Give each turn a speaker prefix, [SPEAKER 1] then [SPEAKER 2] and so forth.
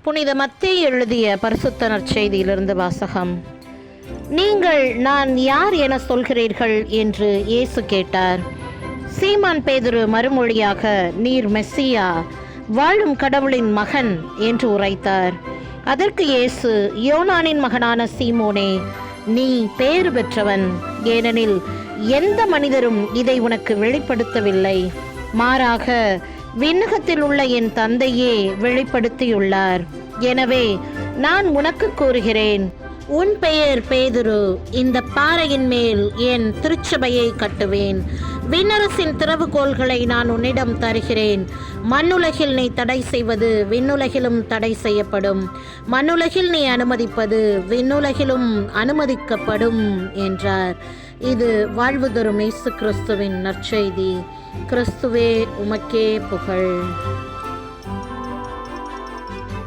[SPEAKER 1] புனித மத்தேயு எழுதிய பரிசுத்த நற்செய்தியிலிருந்து வாசகம். நீங்கள் நான் யார் என சொல்கிறீர்கள் என்று இயேசு கேட்டார். சீமான் பேதுரு மறுமொழியாக, நீர் மெஸ்ஸியா, வாழும் கடவுளின் மகன் என்று உரைத்தார். அதற்கு இயேசு, யோனானின் மகனான சீமோனே, நீ பேறு பெற்றவன், ஏனெனில் எந்த மனிதரும் இதை உனக்கு வெளிப்படுத்தவில்லை, மாறாக விண்ணகத்தில் உள்ள என் தந்தையே வெளிப்படுத்தியுள்ளார். எனவே நான் உனக்கு கூறுகிறேன், உன் பெயர் பேதுரு, இந்த பாறையின் மேல் என் திருச்சபையை கட்டுவேன். விண்ணரசின் திறவுகோல்களை நான் உன்னிடம் தருகிறேன். மண்ணுலகில் நீ தடை செய்வது விண்ணுலகிலும் தடை செய்யப்படும், மண்ணுலகில் நீ அனுமதிப்பது விண்ணுலகிலும் அனுமதிக்கப்படும் என்றார். இது வாழ்வு தரும் இயேசு கிறிஸ்துவின் நற்செய்தி. கிறிஸ்துவே, உமக்கே புகழ்.